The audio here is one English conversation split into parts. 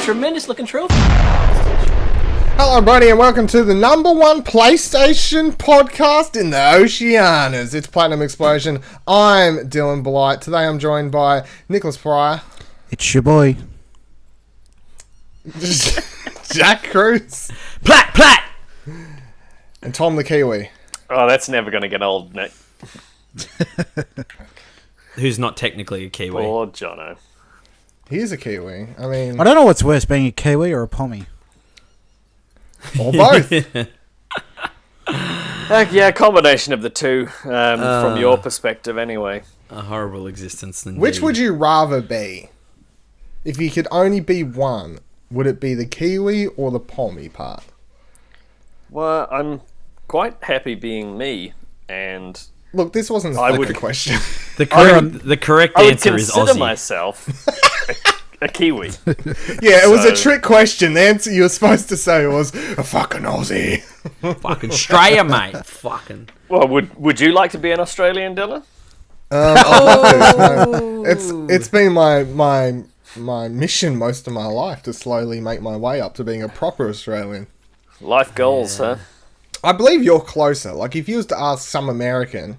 tremendous looking trophy. Hello, everybody, and welcome to the #1 PlayStation podcast in the Oceanias. It's Platinum Explosion. I'm Dylan Blight. Today I'm joined by Nicholas Pryor. It's your boy. Jack Cruz. Plat, plat! And Tom the Kiwi. Oh, that's never going to get old, Nick. Who's not technically a Kiwi. Poor Jono. He is a Kiwi. I mean... I don't know what's worse, being a Kiwi or a Pommy. Or both. Yeah, combination of the two, from your perspective anyway. A horrible existence. Indeed. Which would you rather be? If you could only be one, would it be the Kiwi or the Pommy part? Well, I'm quite happy being me, and... Look, this wasn't a trick question. The correct I would answer is consider Aussie. myself a Kiwi. Yeah, it was a trick question. The answer you were supposed to say was a fucking Aussie. Fucking Australia, mate. Fucking. Well, would you like to be an Australian, Dylan? I'd love to. It's been my mission most of my life to slowly make my way up to being a proper Australian. Life goals, huh? I believe you're closer. Like, if you was to ask some American,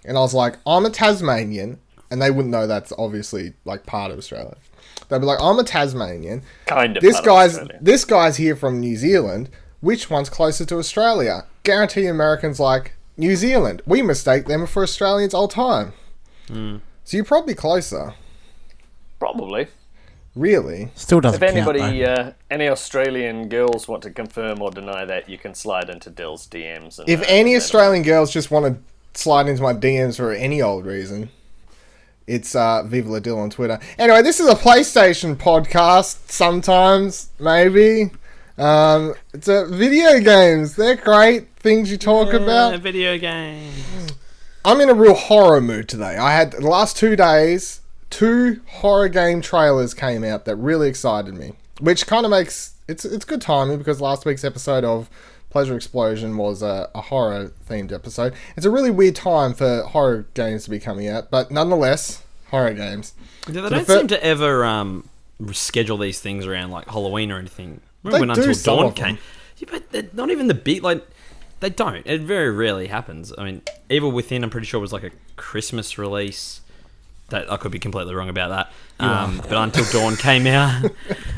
and I was like, I'm a Tasmanian, and they wouldn't know that's obviously, like, part of Australia. They'd be like, I'm a Tasmanian. Kind of. This guy's here from New Zealand. Which one's closer to Australia? Guarantee Americans like, New Zealand. We mistake them for Australians all time. So you're probably closer. Probably. Really? Still doesn't If count, anybody, though. any Australian girls want to confirm or deny that, you can slide into Dill's DMs. And, If any Australian girls just want to slide into my DMs for any old reason, it's Viva La Dill on Twitter. Anyway, this is a PlayStation podcast. Sometimes, maybe. It's video games. They're great things you talk about. Video games. I'm in a real horror mood today. I had the last 2 days, 2 horror game trailers came out that really excited me, which kind of makes it's good timing because last week's episode of Pleasure Explosion was a horror themed episode. It's a really weird time for horror games to be coming out, but nonetheless, horror games. Yeah, they don't seem to ever schedule these things around like Halloween or anything. Remember when They do Until some Dawn of them. came? Yeah, but they're not even the big like. They don't. It very rarely happens. I mean, Evil Within, I'm pretty sure was like a Christmas release. That I could be completely wrong about that. But Until Dawn came out.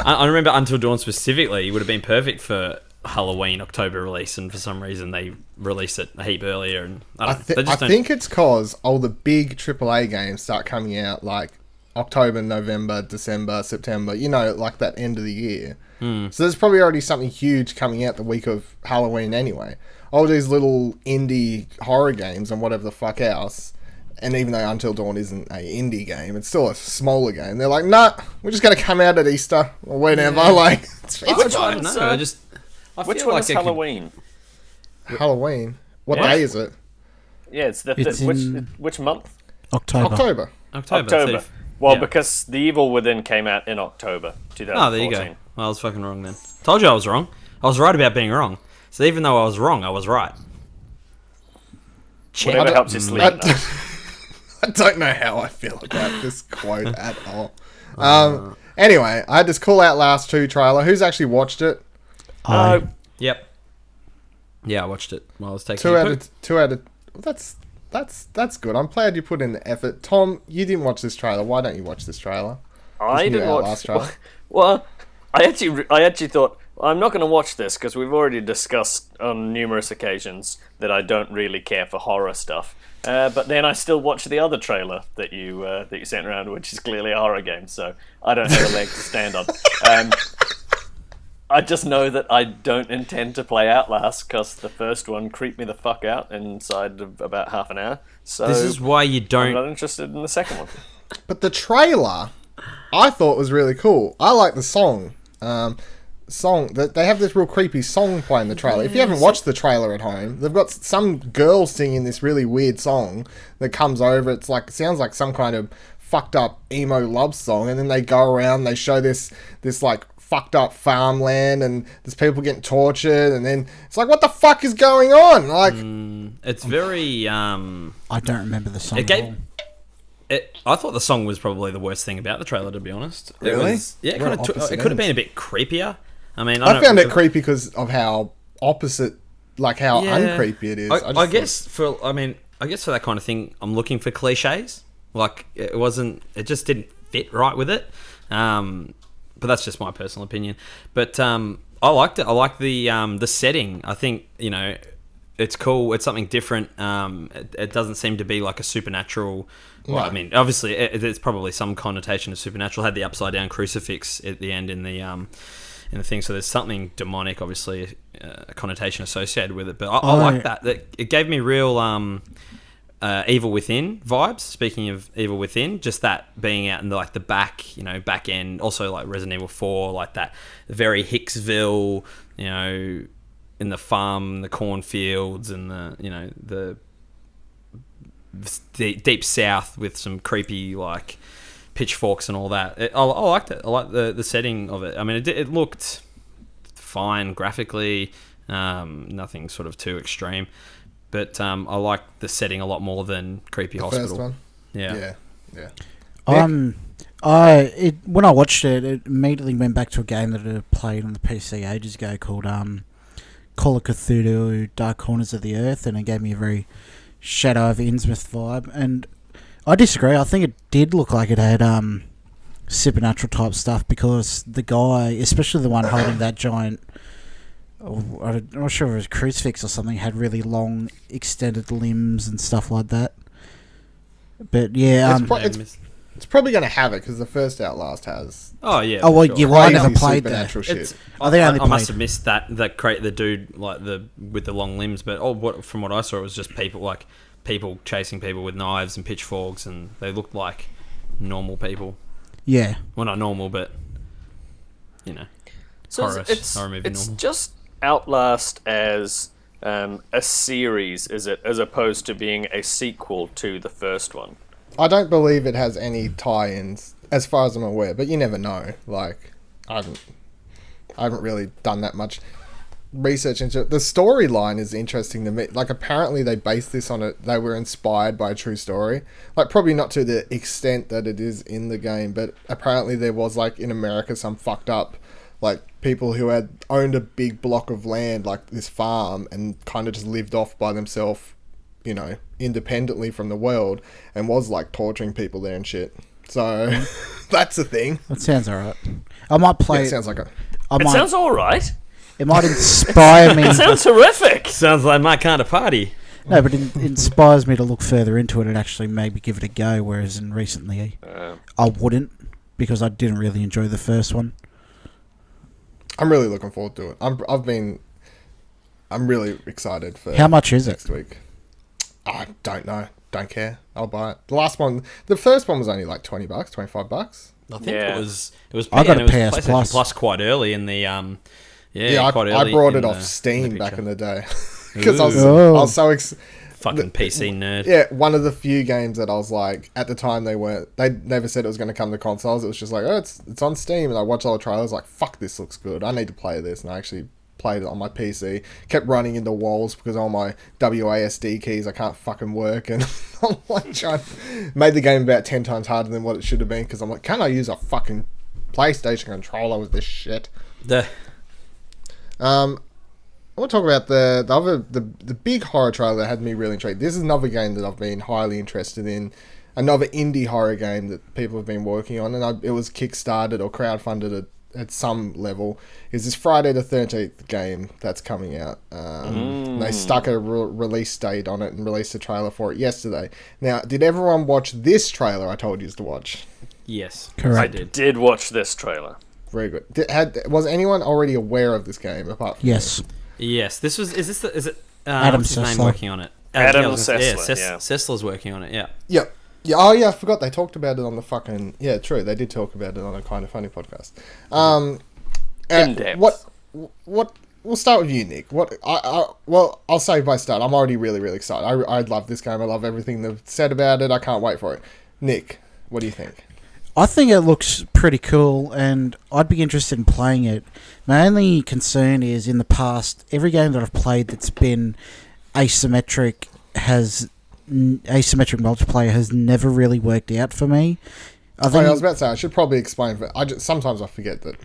I remember Until Dawn specifically would have been perfect for Halloween October release, and for some reason they released it a heap earlier. And I think it's because all the big AAA games start coming out like October, November, December, September. You know, like that end of the year. So there's probably already something huge coming out the week of Halloween anyway. All these little indie horror games and whatever the fuck else. And even though Until Dawn isn't an indie game, it's still a smaller game. They're like, nah, we're just going to come out at Easter or whenever. Yeah. Like, it's I don't know. Which one is Halloween? Halloween. What Yeah. day is it? Yeah, it's which month? October. October. So Well, yeah. because The Evil Within came out in October 2014. Oh, there you go. Well, I was fucking wrong then. Told you I was wrong. I was right about being wrong. So even though I was wrong, I was right. Whatever helps you sleep. I don't know how I feel about this quote at all. Anyway, I had this Call Out Last 2 trailer. Who's actually watched it? Yep. Yeah, I watched it while I was taking Two out of. That's good. I'm glad you put in the effort. Tom, you didn't watch this trailer. Why don't you watch this trailer? I didn't watch. Last trailer. Well, I actually thought I'm not going to watch this because we've already discussed on numerous occasions that I don't really care for horror stuff. But then I still watched the other trailer that you sent around, which is clearly a horror game. So I don't have a leg to stand on. I just know that I don't intend to play Outlast because the first one creeped me the fuck out inside of about half an hour. So This is why you don't. I'm not interested in the second one. But the trailer, I thought was really cool. I like the song. They have this real creepy song playing the trailer. If you haven't watched the trailer at home, they've got some girl singing this really weird song that comes over. It sounds like some kind of fucked up emo love song, and then they go around, they show this like fucked up farmland, and there's people getting tortured, and then it's like, what the fuck is going on? Like, it's very I don't remember the song. I thought the song was probably the worst thing about the trailer, to be honest. Really? It We're kind on of opposite it could have been ends. a bit creepier. I mean, I found it creepy because of how opposite, like how Yeah. uncreepy it is. I guess for that kind of thing, I'm looking for cliches. Like it just didn't fit right with it. But that's just my personal opinion. But I liked it. I like the setting. I think it's cool. It's something different. It doesn't seem to be like a supernatural. Well, I mean, obviously, there's probably some connotation of supernatural. It had the upside down crucifix at the end in the thing, so there's something demonic, obviously, a connotation associated with it. But I like that. It gave me real Evil Within vibes. Speaking of Evil Within, just that being out in the back, back end. Also like Resident Evil 4, like that very Hicksville, in the farm, the cornfields, and the deep south with some creepy like pitchforks and all that. I liked it. I liked the setting of it. I mean, it looked fine graphically, nothing sort of too extreme, but I like the setting a lot more than Creepy Hospital. First one. Yeah. When I watched it, it immediately went back to a game that I played on the PC ages ago called Call of Cthulhu: Dark Corners of the Earth, and it gave me a very Shadow of Innsmouth vibe. And I disagree. I think it did look like it had supernatural type stuff because the guy, especially the one holding that giant, I'm not sure if it was a crucifix or something, had really long extended limbs and stuff like that. But yeah, it's probably going to have it because the first Outlast has. Oh yeah. Oh well, sure. yeah. Well, I never Crazy played that. supernatural shit. I think I only I must played- have missed that the dude with the long limbs, but from what I saw, it was just people chasing people with knives and pitchforks, and they looked like normal people. Yeah. Well, not normal, but So horror movie it's normal. just Outlast as a series, is it, as opposed to being a sequel to the first one? I don't believe it has any tie-ins, as far as I'm aware, but you never know. Like, I haven't really done that much research into it. The storyline is interesting to me. Like, apparently they based this on they were inspired by a true story. Like, probably not to the extent that it is in the game, but apparently there was, like, in America, some fucked up, like, people who had owned a big block of land, like this farm, and kind of just lived off by themselves, independently from the world, and was like torturing people there and shit. So that's a thing. That sounds alright. I might play. It sounds like a. It sounds alright. It might inspire me. It sounds horrific. Sounds like my kind of party. No, but it inspires me to look further into it and actually maybe give it a go. Whereas recently, I wouldn't, because I didn't really enjoy the first one. I'm really looking forward to it. I'm really excited for. How much is next week? I don't know. Don't care. I'll buy it. The first one was only like $20, $25. I think Yeah. it was. I got and a it was PS PlayStation Plus. quite early in the I quite early brought it in off the Steam back picture. in the day because I Ooh. was so excited. Fucking PC nerd. Yeah, one of the few games that I was like, at the time they never said it was going to come to consoles. It was just like, oh, it's on Steam, and I watched all the trailers, like, fuck, this looks good. I need to play this, and I actually played it on my PC. Kept running into walls because all my WASD keys I can't fucking work, and I'm like made the game about 10 times harder than what it should have been because I'm like, can I use a fucking PlayStation controller with this shit? I want to talk about the big horror trailer that had me really intrigued. This is another game that I've been highly interested in. Another indie horror game that people have been working on, and it was kickstarted or crowdfunded at some level. Is this Friday the 13th game that's coming out? They stuck a release date on it and released a trailer for it yesterday. Now, did everyone watch this trailer I told you to watch? Yes, Correct. I did. Did watch this trailer. Very good. Was anyone already aware of this game apart from Yes. Yes, this was. Is it Adam what's his name Sessler. working on it? Adam I was gonna say, Sessler, yeah. Sessler's working on it. Yeah. Yep. Yeah. Oh, yeah. I forgot they talked about it on the fucking. Yeah, true. They did talk about it on a Kind of Funny podcast. In depth. What? We'll start with you, Nick. I'll say by start. I'm already really, really excited. I love this game. I love everything they've said about it. I can't wait for it. Nick, what do you think? I think it looks pretty cool, and I'd be interested in playing it. My only concern is, in the past, every game that I've played that's been asymmetric has asymmetric multiplayer has never really worked out for me. I was about to say, I should probably explain. Sometimes I forget that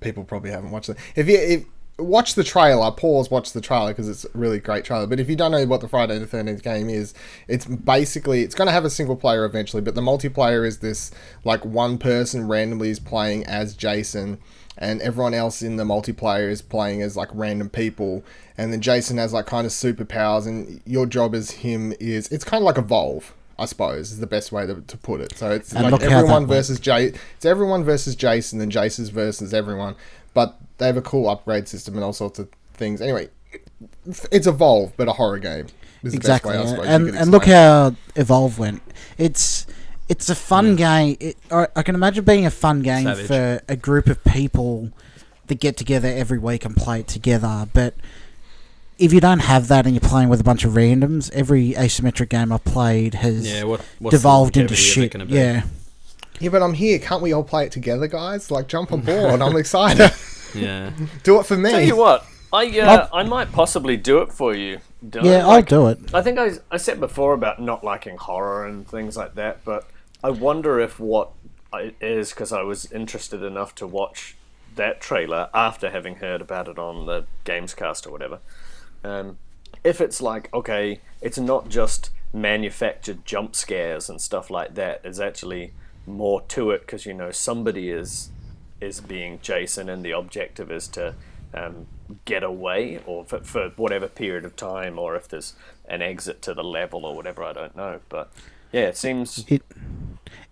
people probably haven't watched it. If watch the trailer, watch the trailer because it's a really great trailer. But if you don't know what the Friday the 13th game is, it's going to have a single player eventually, but the multiplayer is this, like, one person randomly is playing as Jason, and everyone else in the multiplayer is playing as, like, random people, and then Jason has, like, kind of superpowers, and your job as him is, it's kind of like Evolve, I suppose, is the best way to put it. So it's like everyone versus it's everyone versus Jason, and Jason's versus everyone, but they have a cool upgrade system and all sorts of things. Anyway, it's Evolve, but a horror game. Exactly, and look how Evolve went. It's a fun game. I can imagine being a fun game for a group of people that get together every week and play it together. But if you don't have that and you're playing with a bunch of randoms, every asymmetric game I've played has devolved into shit. Yeah, but I'm here. Can't we all play it together, guys? Like, jump on board. I'm excited. Yeah. Do it for me. Tell you what, I might possibly do it for you, Dylan. Yeah, I'll do it. I think I said before about not liking horror and things like that, but I wonder if what it is because I was interested enough to watch that trailer after having heard about it on the Gamescast or whatever. If it's like, okay, it's not just manufactured jump scares and stuff like that. There's actually more to it because, somebody is being Jason and the objective is to get away or for whatever period of time, or if there's an exit to the level or whatever, I don't know. But yeah, it seems...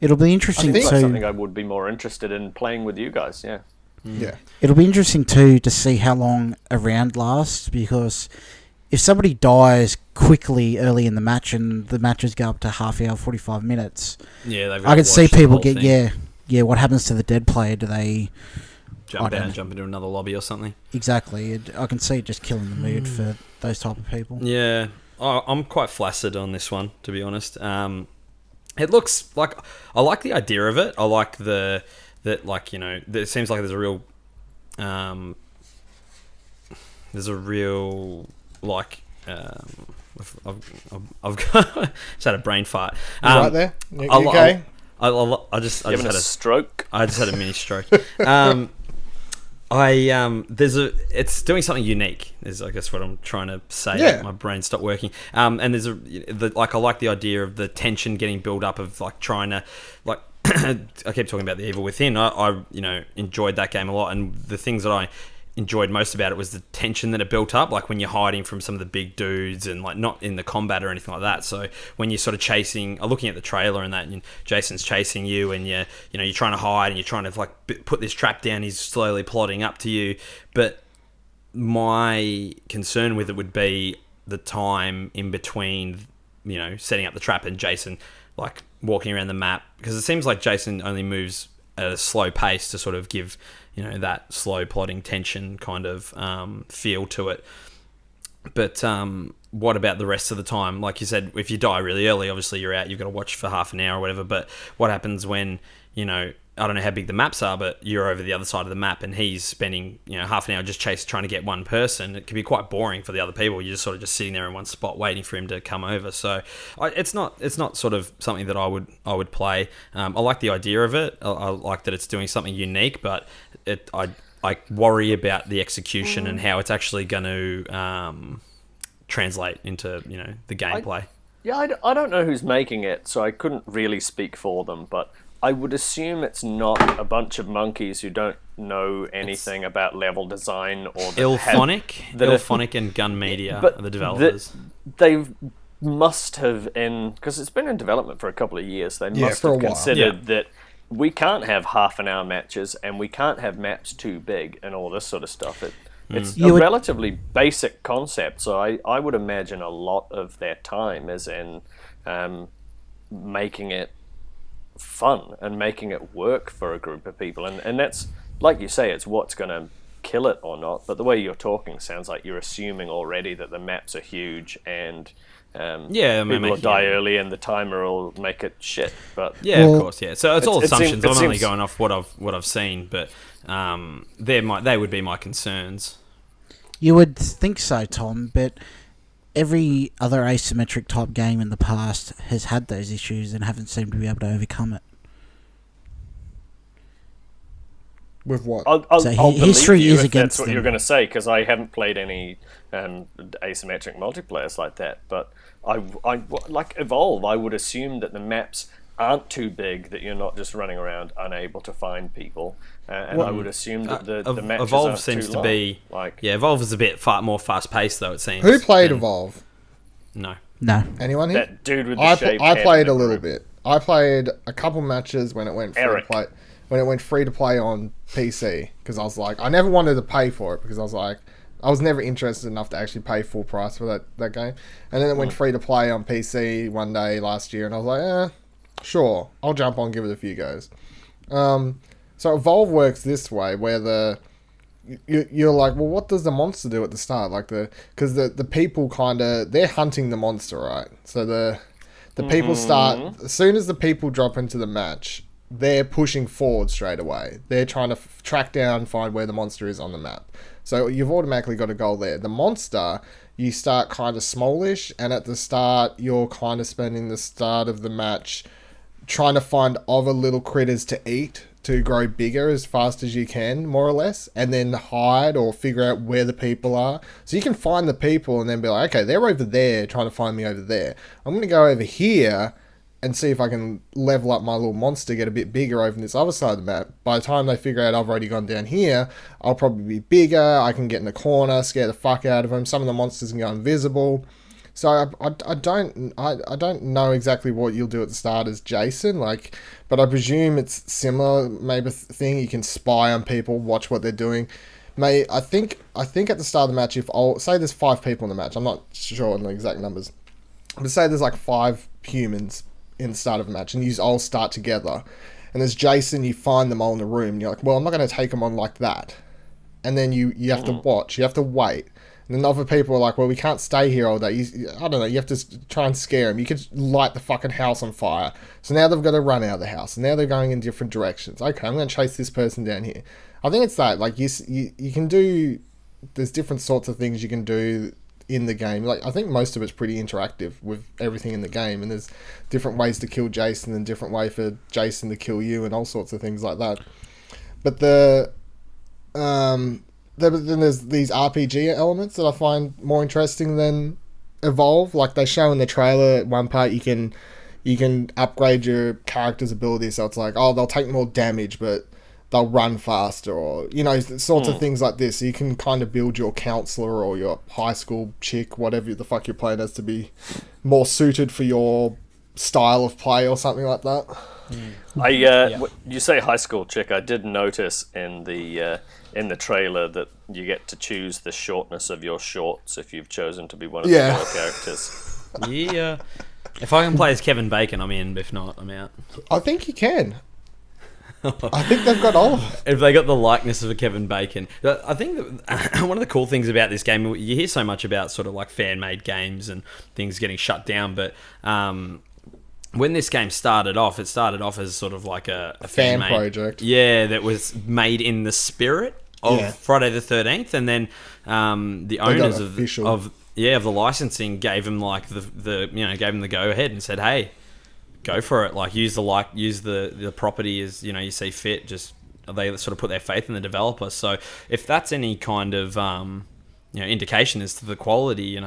It'll be interesting too. Like something I would be more interested in playing with you guys, yeah. Yeah. It'll be interesting too to see how long a round lasts, because if somebody dies quickly early in the match and the matches go up to half hour, 45 minutes, I can see people get what happens to the dead player? Do they jump into another lobby or something? Exactly. I can see it just killing the mood for those type of people. Yeah, I'm quite flaccid on this one, to be honest. It looks like I like the idea of it. I like it seems like there's a real like I've just had a brain fart. Right there. You okay? I just had a stroke. I just had a mini stroke. It's doing something unique is I guess what I'm trying to say. Yeah. My brain stopped working. And there's I like the idea of the tension getting built up of like trying to like I keep talking about the Evil Within. I enjoyed that game a lot, and the things that I enjoyed most about it was the tension that it built up, like when you're hiding from some of the big dudes and like not in the combat or anything like that. So when you're sort of chasing, looking at the trailer and that, and Jason's chasing you, and you're trying to hide and you're trying to like put this trap down. He's slowly plodding up to you. But my concern with it would be the time in between, setting up the trap and Jason like walking around the map, because it seems like Jason only moves at a slow pace to sort of give that slow plodding tension kind of feel to it. But what about the rest of the time? Like you said, if you die really early, obviously you're out, you've got to watch for half an hour or whatever. But what happens when, I don't know how big the maps are, but you're over the other side of the map and he's spending, half an hour just trying to get one person? It can be quite boring for the other people. You're just sort of just sitting there in one spot waiting for him to come over. So it's not sort of something that I would play. I like the idea of it. I like that it's doing something unique, but I worry about the execution and how it's actually going to translate into the gameplay. I don't know who's making it, so I couldn't really speak for them, but I would assume it's not a bunch of monkeys who don't know anything about level design or Ilphonic and Gun Media are the developers. They must have, because it's been in development for a couple of years, they must have considered that we can't have half an hour matches and we can't have maps too big and all this sort of stuff. It's a relatively basic concept, so I would imagine a lot of their time is in making it fun and making it work for a group of people, and that's, like you say, it's what's going to kill it or not. But the way you're talking sounds like you're assuming already that the maps are huge and people will die early and the timer will make it shit. But of course, so it's all assumptions. I'm only going off what I've seen, but they would be my concerns. You would think so, Tom, but every other asymmetric type game in the past has had those issues and haven't seemed to be able to overcome it. With what? I'll believe history you is if against that's what them. you're going to say, because I haven't played any asymmetric multiplayers like that. But I like Evolve. I would assume that the maps aren't too big that you're not just running around unable to find people, and I would assume that the matches Evolve aren't seems too to long. be Evolve is a bit more fast paced though. It seems. Who played than- Evolve? No. No. Anyone here? That dude with the I shaved head played in a the little group. bit. I played a couple matches when it went free Eric. to play. When it went free to play on PC, because I was like, I never wanted to pay for it because I was like, I was never interested enough to actually pay full price for that game. And then it went free to play on PC one day last year, and I was like, sure, I'll jump on, give it a few goes. So Evolve works this way, where you're like, well, what does the monster do at the start? Like because the people they're hunting the monster, right? So the people start as soon as the people drop into the match. They're pushing forward straight away. They're trying to track down, find where the monster is on the map. So you've automatically got a goal there. The monster, you start kind of smallish, and at the start, you're kind of spending the start of the match trying to find other little critters to eat to grow bigger as fast as you can, more or less, and then hide or figure out where the people are. So you can find the people and then be like, okay, they're over there trying to find me over there. I'm going to go over here and see if I can level up my little monster, get a bit bigger over this other side of the map. By the time they figure out I've already gone down here, I'll probably be bigger, I can get in the corner, scare the fuck out of them. Some of the monsters can go invisible. So I don't know exactly what you'll do at the start as Jason, but I presume it's similar, maybe thing. You can spy on people, watch what they're doing. I think at the start of the match, say there's 5 people in the match, I'm not sure on the exact numbers, but say there's like 5 humans in the start of a match, and you all start together, and as Jason, you find them all in the room, and you're like, well, I'm not going to take them on like that, and then you have to watch, you have to wait, and then other people are like, well, we can't stay here all day, I don't know, you have to try and scare them, you could light the fucking house on fire, so now they've got to run out of the house, and now they're going in different directions. Okay, I'm going to chase this person down here. I think it's that, like, you can do, there's different sorts of things you can do in the game. Like, I think most of it's pretty interactive with everything in the game, and there's different ways to kill Jason and different way for Jason to kill you and all sorts of things like that. But then there's these RPG elements that I find more interesting than Evolve. Like they show in the trailer at one part, you can upgrade your character's ability, so it's like, oh, they'll take more damage, but they'll run faster, or sorts of things like this. So you can kind of build your counselor or your high school chick, whatever the fuck you're playing as, to be more suited for your style of play or something like that. You say high school chick. I did notice in the trailer that you get to choose the shortness of your shorts if you've chosen to be one of the girl characters. Yeah. If I can play as Kevin Bacon, I'm in. If not, I'm out. I think you can. I think they've got all of it. If they got the likeness of a Kevin Bacon. I think that one of the cool things about this game, you hear so much about sort of like fan-made games and things getting shut down, but when this game started off, it started off as sort of like a fan fan-made project. Yeah, that was made in the spirit of Friday the 13th, and then the owners of the licensing gave them like gave them the go ahead and said, hey, go for it. Like use the property as you see fit. Just they sort of put their faith in the developer. So if that's any kind of indication as to the quality,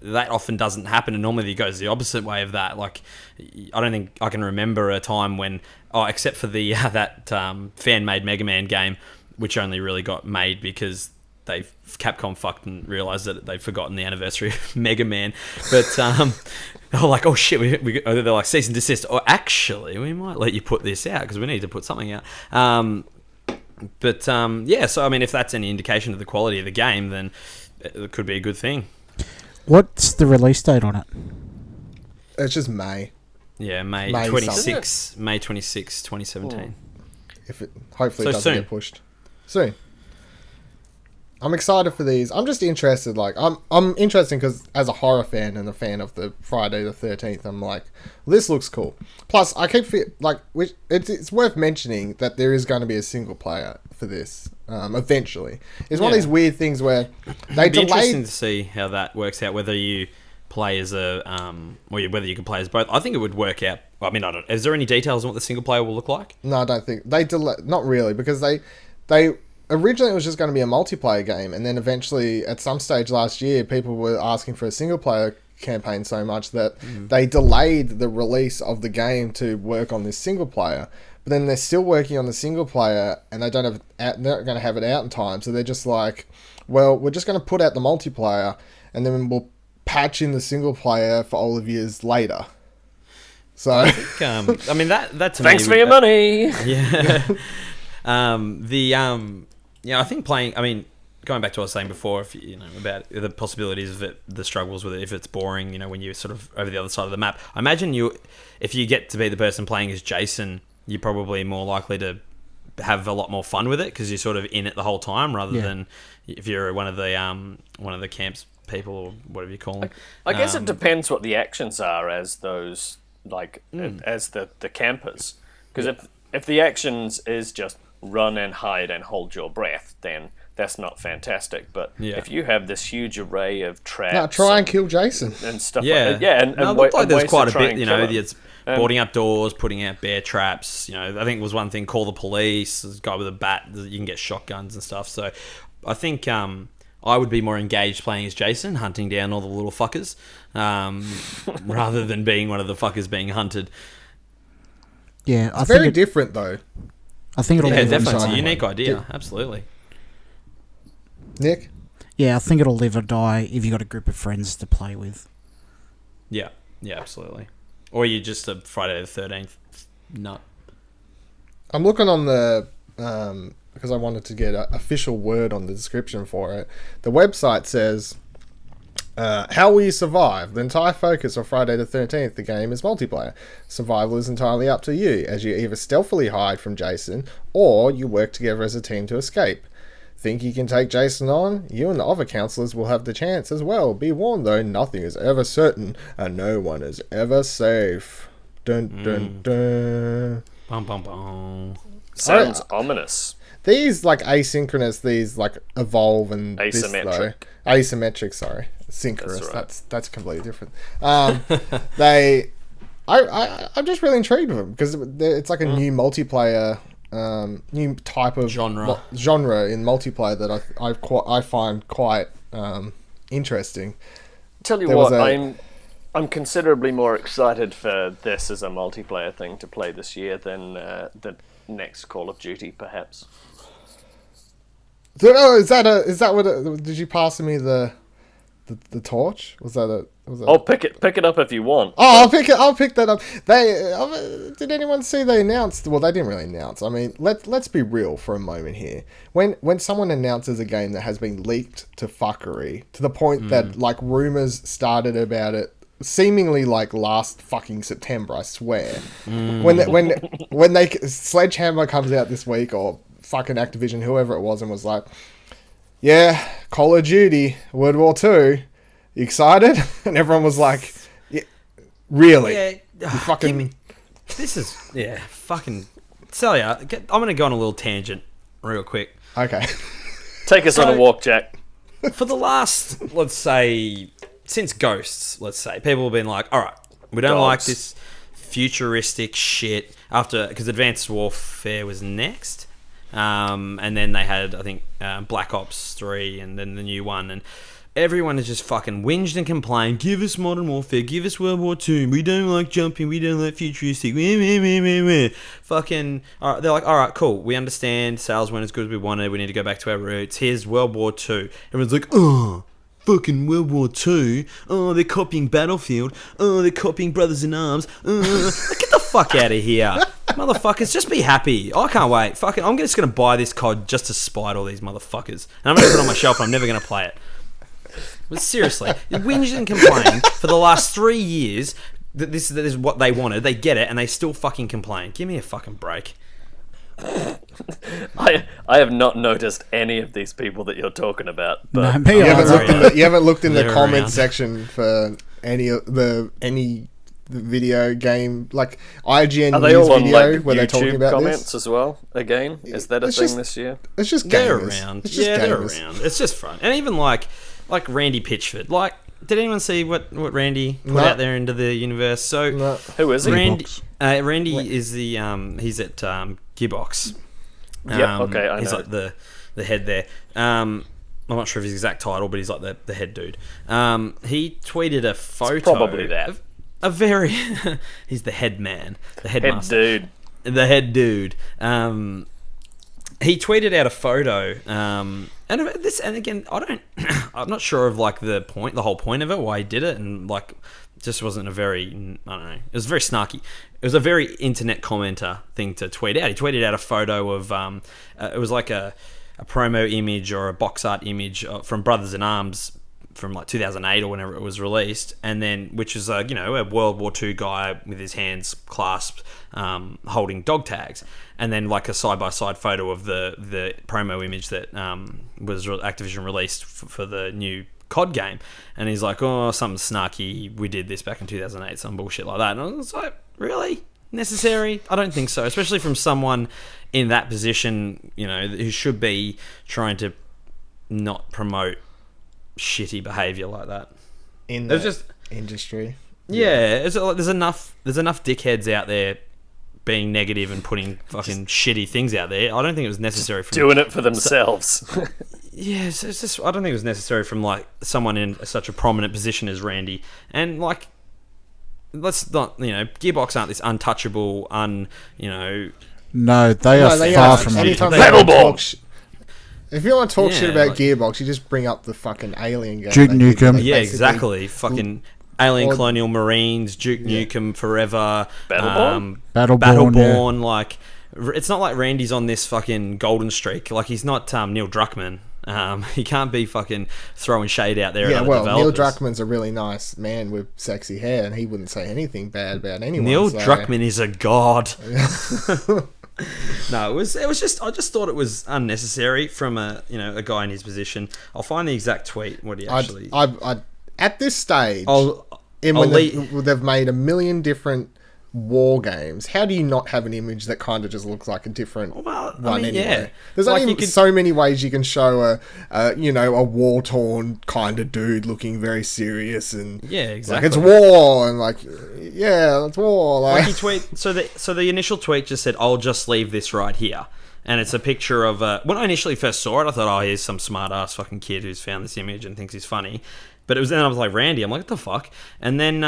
that often doesn't happen, and normally it goes the opposite way of that. Like I don't think I can remember a time when, except for the that fan-made Mega Man game, which only really got made because Capcom fucked and realised that they'd forgotten the anniversary of Mega Man. But they were like, oh shit, they're like, cease and desist. Or actually, we might let you put this out because we need to put something out. So I mean, if that's any indication of the quality of the game, then it could be a good thing. What's the release date on it? It's just May. Yeah, May 26, 2017. If it hopefully So doesn't soon. get pushed soon. I'm excited for these. I'm just interested. Like, I'm interested because as a horror fan and a fan of the Friday the 13th, I'm like, this looks cool. Plus, I keep it's worth mentioning that there is going to be a single player for this eventually. It's one of these weird things where they It'd be delayed. interesting to see how that works out. Whether you play as a whether you can play as both. I think it would work out. I mean, I don't. Is there any details on what the single player will look like? No, I don't think they not really, because they originally it was just going to be a multiplayer game, and then eventually at some stage last year people were asking for a single player campaign so much that they delayed the release of the game to work on this single player. But then they're still working on the single player, and they're not going to have it out in time, so they're just like, well, we're just going to put out the multiplayer and then we'll patch in the single player for all of years later. So I think, I mean that's Thanks for your money. Yeah. I think playing. I mean, going back to what I was saying before, if you know about the possibilities of it, the struggles with it, if it's boring, you know, when you're sort of over the other side of the map. I imagine if you get to be the person playing as Jason, you're probably more likely to have a lot more fun with it because you're sort of in it the whole time, rather than if you're one of the camps people or whatever you call them. I guess it depends what the actions are as those as the campers, because if the actions is just run and hide and hold your breath, then that's not fantastic. But if you have this huge array of traps, try and kill Jason and stuff Yeah, like that. And it looked like there's quite a bit. You know, it's it's boarding up doors, putting out bear traps. You know, I think it was one thing. Call the police. There's a guy with a bat. You can get shotguns and stuff. So, I think I would be more engaged playing as Jason, hunting down all the little fuckers, rather than being one of the fuckers being hunted. Yeah, it's very different though. I think it'll live definitely. It's a die. unique idea. Absolutely. Nick? Yeah, I think it'll live or die if you got a group of friends to play with. Yeah, absolutely. Or you're just a Friday the 13th nut. I'm looking on the because I wanted to get an official word on the description for it. The website says, how will you survive? The entire focus of Friday the 13th, the game, is multiplayer. Survival is entirely up to you, as you either stealthily hide from Jason, or you work together as a team to escape. Think you can take Jason on? You and the other counselors will have the chance as well. Be warned though, nothing is ever certain, and no one is ever safe. Dun dun dun. Bum, bum, bum. Sounds ominous. These like asynchronous, these like evolve and Asymmetric. Asymmetric, sorry. Synchronous. That's right. That's completely different. I'm just really intrigued with them because it's like a new multiplayer, new type of genre in multiplayer that I find quite interesting. Tell you what, I'm considerably more excited for this as a multiplayer thing to play this year than the next Call of Duty, perhaps. Oh, is that what? Did you pass me the torch? Was that? Oh, pick it up if you want. Oh, I'll pick that up. Did anyone see they announced? Well, they didn't really announce. I mean, let's be real for a moment here. When someone announces a game that has been leaked to fuckery to the point that like rumors started about it seemingly like last fucking September, I swear. When Sledgehammer comes out this week, or fucking Activision, whoever it was, and was like, yeah, Call of Duty, World War II, you excited? And everyone was like, yeah, really? Yeah, you fucking... This is, fucking... Celia, I'm going to go on a little tangent real quick. Okay. Take us on a walk, Jack. For the last, let's say, since Ghosts, let's say, people have been like, all right, we don't like this futuristic shit after, because Advanced Warfare was next. And then they had, I think, Black Ops 3 and then the new one. And everyone has just fucking whinged and complained. Give us Modern Warfare. Give us World War II. We don't like jumping. We don't like futuristic. Fucking... All right, they're like, all right, cool. We understand. Sales weren't as good as we wanted. We need to go back to our roots. Here's World War II. Everyone's like, oh, fucking World War II. Oh, they're copying Battlefield. Oh, they're copying Brothers in Arms. Get the fuck out of here. Motherfuckers, just be happy. I can't wait. Fucking, I'm just going to buy this COD just to spite all these motherfuckers. And I'm going to put it on my shelf and I'm never going to play it. But seriously, you whinged and complained for the last 3 years that this is what they wanted. They get it and they still fucking complain. Give me a fucking break. I have not noticed any of these people that you're talking about. But No, me You haven't either. looked in the, you haven't looked in the They're comment around. section for any video game, like IGN are they news all on video like where they're talking YouTube about comments this. as well? Again, is that a It's thing just- this year? It's just They're gamers. around. It's just Yeah, they're gamers. around. It's just fun. And even like Randy Pitchford. Like, did anyone see what Randy put No. out there into the universe? So No. Who is he? Randy is the he's at Gearbox. Yep, okay, I he's know. like the head there. I'm not sure of his exact title, but he's like the head dude. He tweeted a photo. probably that. A very he's the head man, the Head headmaster, dude. the head dude. He tweeted out a photo, and again, I'm not sure of like the whole point of it, why he did it, and like, just wasn't a very, I don't know, it was very snarky. It was a very internet commenter thing to tweet out. He tweeted out a photo of, it was like a promo image or a box art image from Brothers in Arms from like 2008 or whenever it was released, and then which is a World War II guy with his hands clasped, holding dog tags, and then like a side by side photo of the promo image that was Activision released for the new COD game, and he's like, oh, something snarky, we did this back in 2008, some bullshit like that, and I was like, really necessary? I don't think so, especially from someone in that position, who should be trying to not promote shitty behavior like that. In It was the just industry. there's enough dickheads out there being negative and putting fucking shitty things out there. I don't think it was necessary from Doing it for themselves. it's just I don't think it was necessary from like someone in such a prominent position as Randy. And like, let's not, Gearbox aren't this untouchable, No, they are No, they far are. from Anytime that. they Battleborn! talk if you want to talk shit about like- Gearbox, you just bring up the fucking Alien game. Duke they did. Nukem. They yeah, basically- exactly. Fucking Alien or- Colonial Marines, Duke Nukem Forever, Battleborn? Battleborn, like, it's not like Randy's on this fucking golden streak. Like, he's not Neil Druckmann. He can't be fucking throwing shade out there. Yeah, at other well, Neil developers. Druckmann's a really nice man with sexy hair, and he wouldn't say anything bad about anyone. Neil so- Druckmann is a god. No, it was just, I just thought it was unnecessary from a guy in his position. I'll find the exact tweet. What he actually. I'd at this stage, I'll when leave- they've made a million different war games, how do you not have an image that kind of just looks like a different Well, I one mean, anyway? yeah. There's Like, only you could- so many ways you can show a war-torn kind of dude looking very serious and Yeah, like exactly. it's war and like yeah, it's war. Like Like, he tweet, so the initial tweet just said, "I'll just leave this right here," and it's a picture of when I initially first saw it, I thought, "Oh, here's some smart ass fucking kid who's found this image and thinks he's funny," but it was then I was like, "Randy," I'm like, "What the fuck?" And then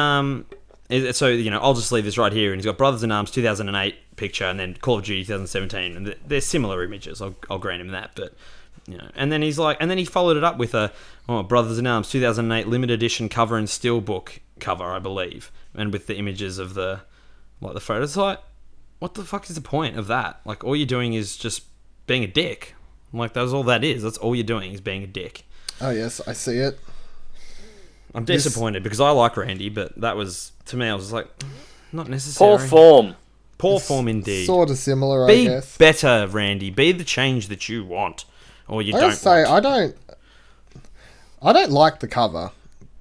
so I'll just leave this right here, and he's got Brothers in Arms 2008 picture, and then Call of Duty 2017, and they're similar images. I'll grant him that, but. And then he's like, and then he followed it up with Brothers in Arms 2008 limited edition cover and steelbook cover, I believe, and with the images of the photos. Like, what the fuck is the point of that? Like, all you're doing is just being a dick. Like, that's all that is. That's all you're doing is being a dick. oh yes, I see it. I'm disappointed because I like Randy, but that was, to me, I was just like, not necessary. Poor form. Poor form indeed. Sort of similar, I Be guess. better, Randy. Be the change that you want, or you I don't gotta say, want. I don't like the cover,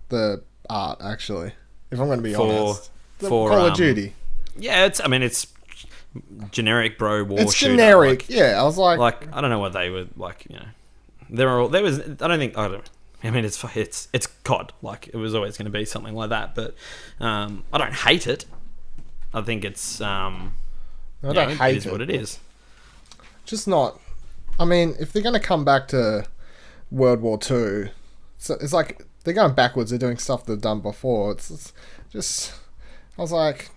the art actually. If I'm going to be honest, the for, Call of Duty. Yeah, it's generic bro war It's shooter. generic. Yeah, I was like, I don't know what they were like. There was. I mean, it's COD. Like, it was always going to be something like that. But I don't hate it. I think it's. I don't hate it is what it is. just not. I mean, if they're going to come back to World War II, it's like they're going backwards. They're doing stuff they've done before. It's just. I was like,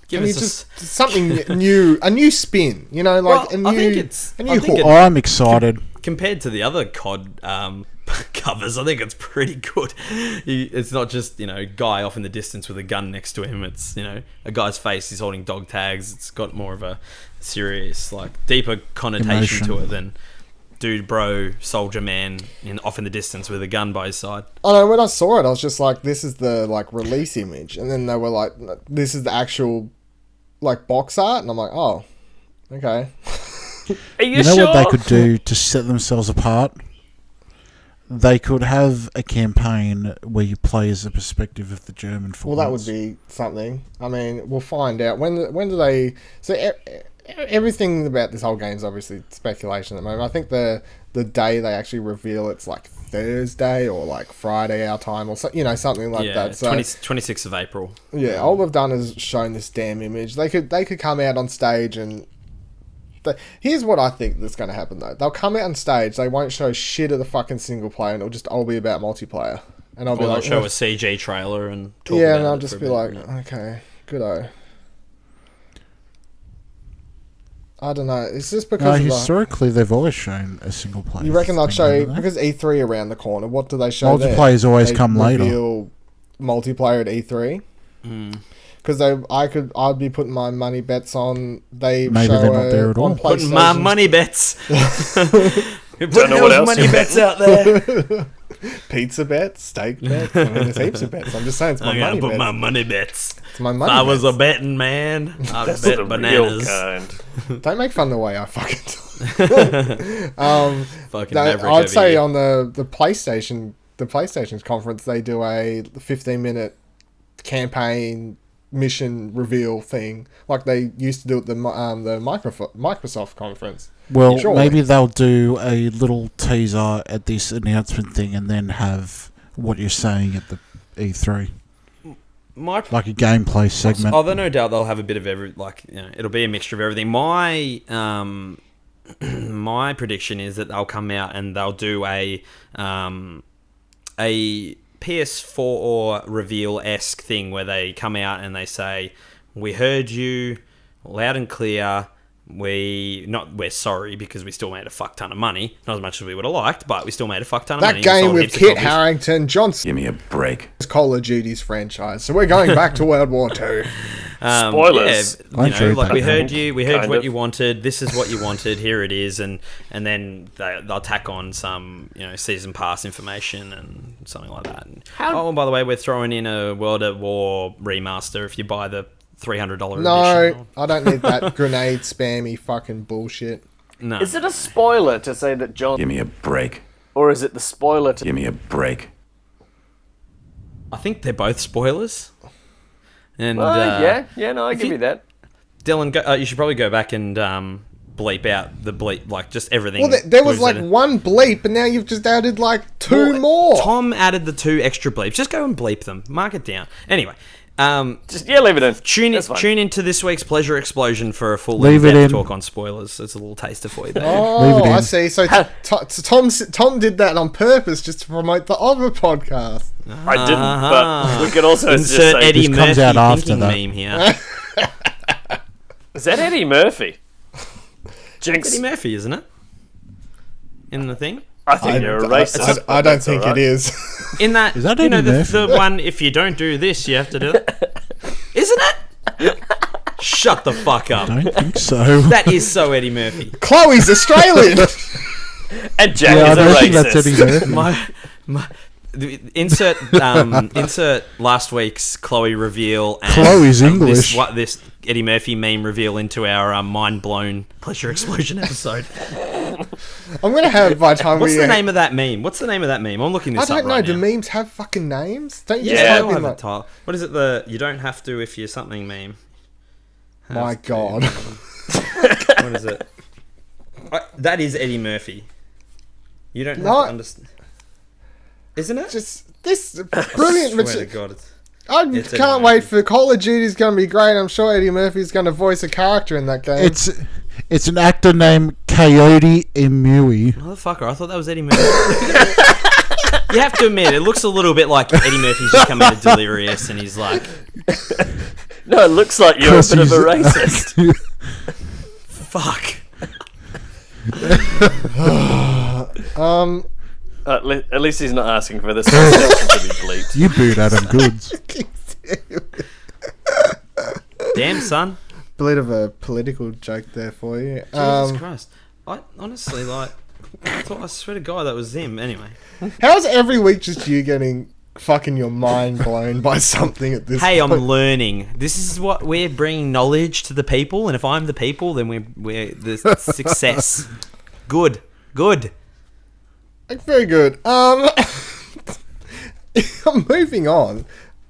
Give can you us just something new, a new spin, like Well, a new, I think it's- a I new think hook. it- I'm excited. Compared to the other COD covers, I think it's pretty good. It's not just guy off in the distance with a gun next to him. It's a guy's face. He's holding dog tags. It's got more of a serious, like, deeper connotation Emotion. to it than dude, bro, soldier man, off in the distance with a gun by his side. I know, when I saw it, I was just like, this is the release image, and then they were like, this is the actual box art, and I'm like, oh, okay. Are you, You know sure? what they could do to set themselves apart? They could have a campaign where you play as the perspective of the German forces. Well, that would be something. I mean, we'll find out. When do they... So everything about this whole game is obviously speculation at the moment. I think the day they actually reveal it's like Thursday or like Friday our time or something like that. So 26th of April. yeah, all they've done is shown this damn image. They could come out on stage and... Here's what I think that's going to happen though. They'll come out on stage, they won't show shit of the fucking single player, and it'll just all be about multiplayer. And I'll be They'll like, show a CG trailer and talk yeah, about and I'll it just for a be bit, like, yeah. okay, good-o. I don't know. It's just because of historically they've always shown a single player. you reckon they'll thing, show haven't they? because E3 around the corner? What do they show? Multiplayer's there? always They come later. reveal multiplayer at E3. Because I'd be putting my money bets on they Maybe show they're not there at on all. Putting my PlayStation. money bets. Don't know what else money you bets out there. Pizza bets, steak bets. I mean, there's heaps of bets. I'm just saying it's my I'm gonna money put bets. my money bets. It's my If money I was a bets. betting man, I'd That's the bet bananas. real kind. Don't make fun of the way I fucking talk. Fucking No, maverick I'd over say here. on the PlayStation's conference, they do a 15-minute campaign mission reveal thing, like they used to do at the Microsoft conference. Well, Surely. maybe they'll do a little teaser at this announcement thing and then have what you're saying at the E3. Like a gameplay segment. Oh, no doubt they'll have a bit of it'll be a mixture of everything. My my prediction is that they'll come out and they'll do a PS4 reveal-esque thing where they come out and they say, "We heard you loud and clear. We're sorry because we still made a fuck ton of money. Not as much as we would have liked, but we still made a fuck ton of money." That game Sold with heaps of Kit copies. Harington, Johnson. Give me a break. Call of Duty's franchise. So we're going back to World War II. Spoilers. Yeah, I'm sure we that heard you. We heard Kind what of. you wanted. This is what you wanted. Here it is, and then they'll tack on some season pass information and something like that. And, and by the way, we're throwing in a World at War remaster if you buy the $300 edition. No, I don't need that grenade spammy fucking bullshit. No. Is it a spoiler to say that John... Give me a break. Or is it the spoiler to... Give me a break. I think they're both spoilers. And no, I give you that. Dylan, you should probably go back and bleep out the bleep, like just everything. Well, there was Blues like in it. one bleep, and now you've just added like two Well, more. Tom added the 2 extra bleeps. Just go and bleep them. Mark it down. Anyway, Just, leave it in. tune fine. into this week's Pleasure Explosion for a full Leave it in-depth in. talk on spoilers. It's a little taster for you there. Leave Oh, it in. I see. So Tom did that on purpose just to promote the other podcast. I didn't, but we could also just Insert say... Eddie This comes Murphy out after thinking that. meme here. Is that Eddie Murphy? Jinx. Eddie Murphy, isn't it? In the thing? I think you're a racist. I don't think it is. In that, Is that you know, Eddie Murphy? the one, if you don't do this, you have to do it. Isn't it? Shut the fuck up. I don't think so. That is so Eddie Murphy. Chloe's Australian. And Jack Yeah, I is a don't think that's racist. Eddie Murphy. Insert last week's Chloe reveal and Chloe's English. this Eddie Murphy meme reveal into our mind-blown Pleasure Explosion episode. I'm gonna have by the time What's we. the name of that meme? What's the name of that meme? I'm looking I this up don't know. right Do now. memes have fucking names? Don't you Yeah, just they'll type in have a like? title. What is it? The you don't have to if you're something meme. My Have to. God. What is it? That is Eddie Murphy. You don't have No. to understand. Isn't it? Just this brilliant. I swear to God, it's... I It's Eddie can't Murphy. wait for Call of Duty's going to be great. I'm sure Eddie Murphy's going to voice a character in that game. It's an actor named Coyote Imui. Motherfucker, I thought that was Eddie Murphy. You have to admit, it looks a little bit like Eddie Murphy's just come out of Delirious and he's like, No, it looks like you're a bit of a racist. fuck. At least he's not asking for this section to be bleeped. You booed Adam Goods. Damn, son. Bit of a political joke there for you. Jesus Christ. I honestly, I swear to God, that was him. Anyway. How's every week just you getting fucking your mind blown by something at this Hey, I'm point. learning. This is what we're bringing knowledge to the people, and if I'm the people, then we're the success. Good. Very good. Moving on.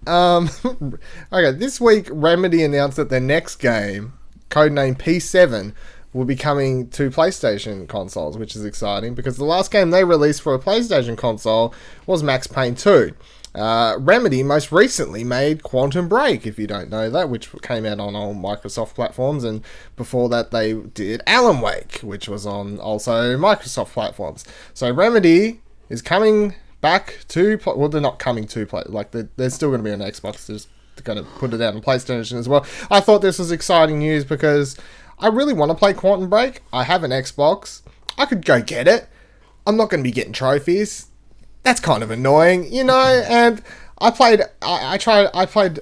Okay, this week Remedy announced that their next game, codenamed P7, will be coming to PlayStation consoles, which is exciting because the last game they released for a PlayStation console was Max Payne 2. Remedy most recently made Quantum Break, if you don't know that, which came out on all Microsoft platforms, and before that they did Alan Wake, which was on also Microsoft platforms. So Remedy is coming back to... Well, they're not coming to play. Like, they're still going to be on Xbox. They're just going to put it out on PlayStation as well. I thought this was exciting news because I really want to play Quantum Break. I have an Xbox. I could go get it. I'm not going to be getting trophies. That's kind of annoying, you know. And I played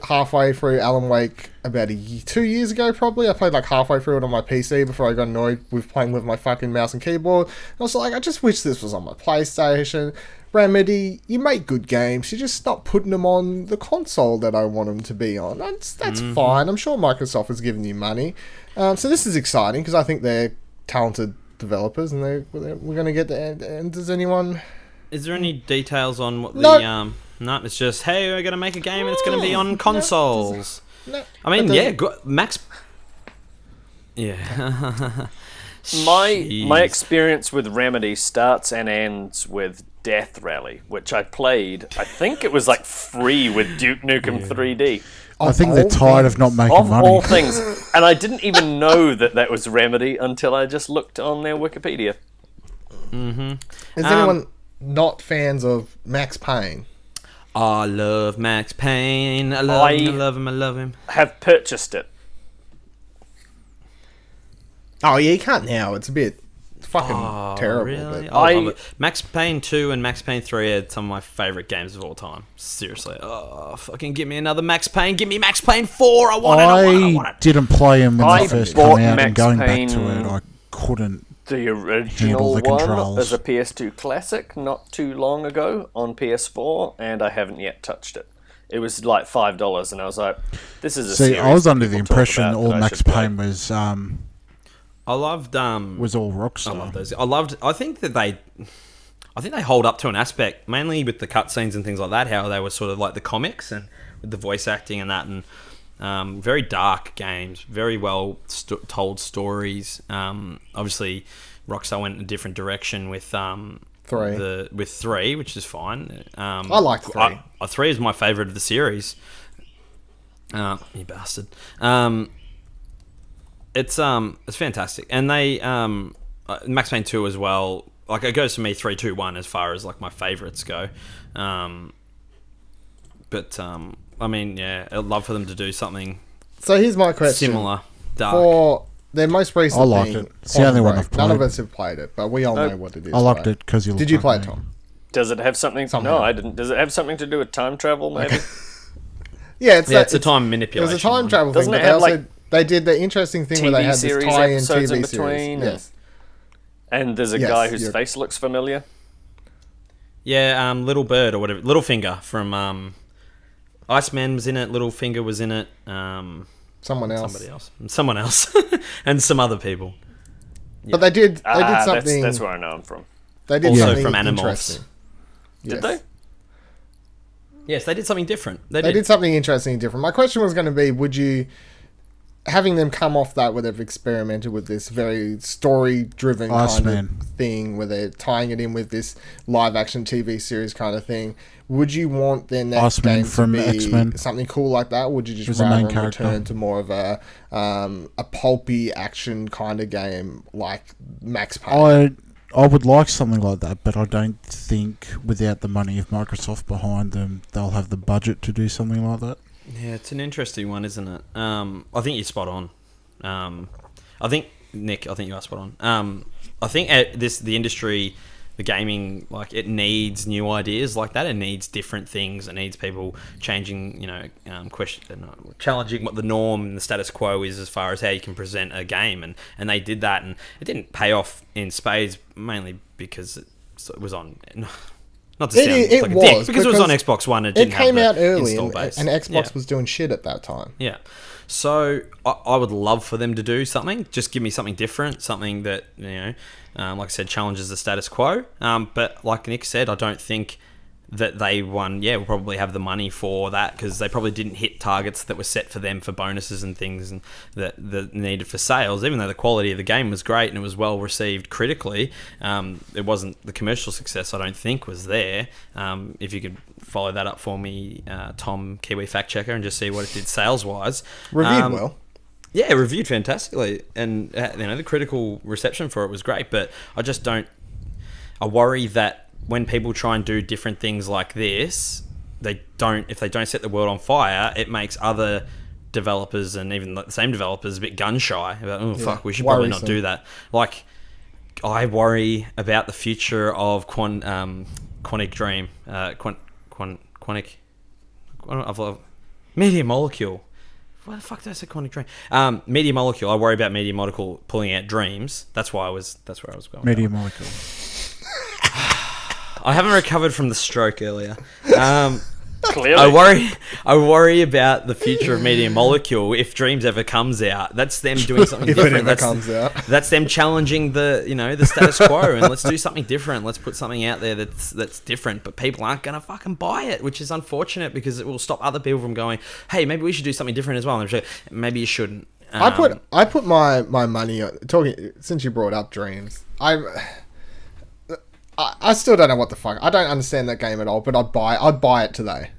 halfway through Alan Wake about 2 years ago, probably. I played like halfway through it on my PC before I got annoyed with playing with my fucking mouse and keyboard. And I was like, I just wish this was on my PlayStation. Remedy, you make good games. You're just not putting them on the console that I want them to be on. That's fine. I'm sure Microsoft has given you money. So this is exciting because I think they're talented developers, and we're going to get the... And does anyone... Is there any details on what No. No, it's just, hey, we're going to make a game and it's going to be on consoles. No. I mean, But yeah, Max... Yeah. My Jeez. experience with Remedy starts and ends with Death Rally, which I played. I think it was like free with Duke Nukem 3D. I think they're all tired of not making Of money. all things, and I didn't even know that was Remedy until I just looked on their Wikipedia. Is anyone not fans of Max Payne? I love Max Payne. I love him. I love him. Have purchased it. Oh, yeah, you can't now. It's a bit fucking terrible. Really? But I love it. Max Payne 2 and Max Payne 3 are some of my favourite games of all time. Seriously. Oh, fucking give me another Max Payne. Give me Max Payne 4. I want it. Didn't play them when I they first bought came out, Max and going Payne- back to it, I couldn't. The Handle original the one controls. as a PS2 classic not too long ago on PS4, and I haven't yet touched it. It was like $5, and I was like, "This is a See, series I was that under the people talk impression about all that I Max should play." Payne was I loved... all Rockstar. I love those. I think they hold up to an aspect, mainly with the cutscenes and things like that, how they were sort of like the comics and with the voice acting and that, and very dark games, very well told stories. Obviously, Rockstar went in a different direction with 3. with 3, which is fine. I liked 3. 3 is my favourite of the series. You bastard. It's fantastic, and they Max Payne 2 as well. Like, it goes to me 3, 2, 1 as far as like my favourites go. But I mean, yeah, I'd love for them to do something So here's my question. similar, dark. For their most recent I liked thing, it. It's the only one Quantum I've Break. None of played. us have played it, but we all know what it is. I liked right? it because you. Did you play it, Tom? Does it have something? Somehow. No, I didn't. Does it have something to do with time travel? Maybe. Yeah, It's a time It manipulation. was a time one. travel Doesn't thing, it but they have, also like, they did the interesting thing where they TV had this series tie-in episodes TV in series. between? Yes. And there's a Yes, guy whose you're- face looks familiar. Yeah, Little Bird or whatever, Littlefinger from Iceman was in it. Littlefinger was in it. Someone else. Someone else, and some other people. But they did something. That's where I know him from. They did Also something from Animorphs. interesting. Did Yes. they? Yes, they did something different. They did something interesting and different. My question was going to be, would you, having them come off that where they've experimented with this very story-driven kind Iceman. of thing, where they're tying it in with this live-action TV series kind of thing, would you want their next Iceman game to from be X-Men. something cool like that? Or would you just Was the main rather character. return to more of a pulpy action kind of game like Max Payne? I would like something like that, but I don't think without the money of Microsoft behind them, they'll have the budget to do something like that. Yeah, it's an interesting one, isn't it? I think you're spot on. I think Nick, you are spot on. I think the industry, the gaming, like, it needs new ideas like that. It needs different things. It needs people changing, challenging what the norm and the status quo is as far as how you can present a game. And they did that, and it didn't pay off in spades, mainly because it was on Not to sound It like a was, dick, because it was on Xbox One. It didn't came have out the early, install base. and Xbox Yeah. was doing shit at that time. Yeah. So I would love for them to do something. Just give me something different, something that, like I said, challenges the status quo. But like Nick said, I don't think that they will probably have the money for that, because they probably didn't hit targets that were set for them for bonuses and things and that needed for sales. Even though the quality of the game was great and it was well received critically, it wasn't the commercial success, I don't think, was there. If you could follow that up for me, Tom, Kiwi fact checker, and just see what it did sales wise. Reviewed well. Yeah, reviewed fantastically, and the critical reception for it was great. But I just don't. I worry that when people try and do different things like this, if they don't set the world on fire, it makes other developers and even the same developers a bit gun shy about, fuck, we should probably not do that. Like, I worry about the future of Quantic Dream, Media Molecule. Why the fuck did I say Quantic Dream? Media Molecule. I worry about Media Molecule pulling out Dreams. That's where I was going. Media Molecule. I haven't recovered from the stroke earlier. Clearly. I worry about the future of Media Molecule if Dreams ever comes out. That's them doing something If different. it ever comes out. That's them challenging the status quo, and let's do something different. Let's put something out there that's different. But people aren't gonna fucking buy it, which is unfortunate, because it will stop other people from going, hey, maybe we should do something different as well. And I'm sure, maybe you shouldn't. I put my money on talking, since you brought up Dreams. I still don't know what the fuck. I don't understand that game at all, but I'd buy it today.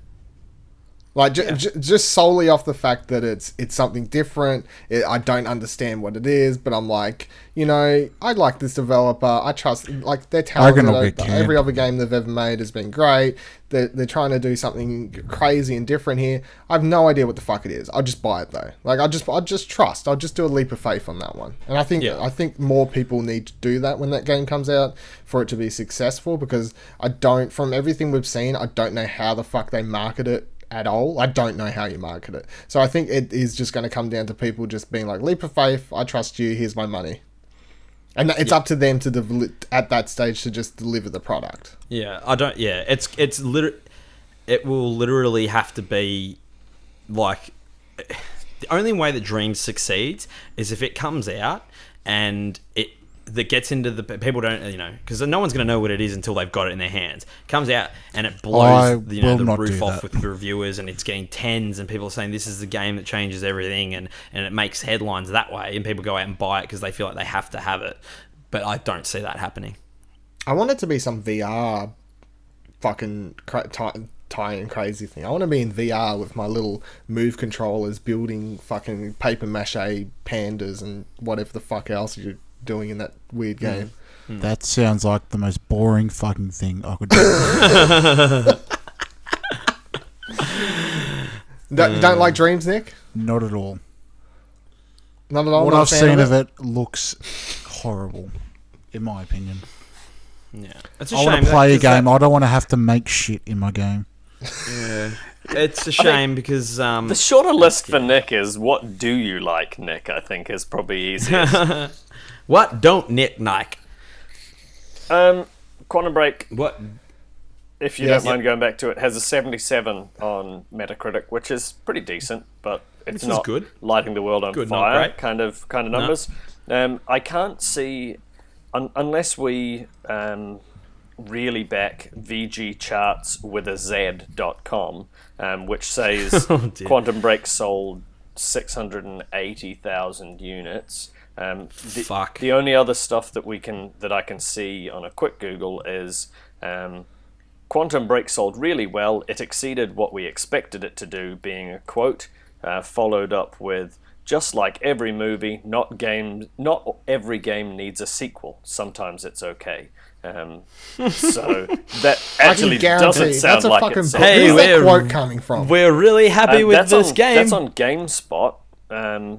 Like, just solely off the fact that it's something different. I don't understand what it is, but I'm like, I like this developer. I trust, like, they're talented. Every other game they've ever made has been great. They're trying to do something crazy and different here. I have no idea what the fuck it is. I'll just buy it though. Like, I'll just trust. I'll just do a leap of faith on that one. And I think more people need to do that when that game comes out for it to be successful, because from everything we've seen, I don't know how the fuck they market it at all. I don't know how you market it. So I think it is just going to come down to people just being like, leap of faith, I trust you, here's my money. And it's up to them to at that stage to just deliver the product. Yeah, it will literally have to be like, the only way that Dreams succeeds is if it comes out and that gets into the people don't, because no one's going to know what it is until they've got it in their hands. It comes out and it blows the roof off with the reviewers, and it's getting tens, and people are saying this is the game that changes everything, and it makes headlines that way, and people go out and buy it because they feel like they have to have it. But I don't see that happening. I want it to be some VR fucking tie-in crazy thing. I want to be in VR with my little Move controllers building fucking paper mache pandas and whatever the fuck else you're doing in that weird game. That sounds like the most boring fucking thing I could do. Don't like Dreams, Nick? Not at all. Not at all? What I've seen of it looks horrible, in my opinion. Yeah, it's a I shame. want to play a game. I don't want to have to make shit in my game. Yeah, it's a shame because the shorter list for Nick is, what do you like, Nick? I think is probably easiest. What don't Nick like? Quantum Break. What? If you don't mind going back to it, has a 77 on Metacritic, which is pretty decent, but it's not good. Lighting the world on Good, fire not great. kind of numbers. No. I can't see, unless we really back VG charts with a Z.com, which says Quantum Break sold 680,000 units. The only other stuff that I can see on a quick Google is Quantum Break sold really well. It exceeded what we expected it to do, being a quote, followed up with, just like every movie, not every game needs a sequel. Sometimes it's okay. So that actually doesn't sound like it's... Where's that quote coming from? We're really happy with this game. That's on GameSpot.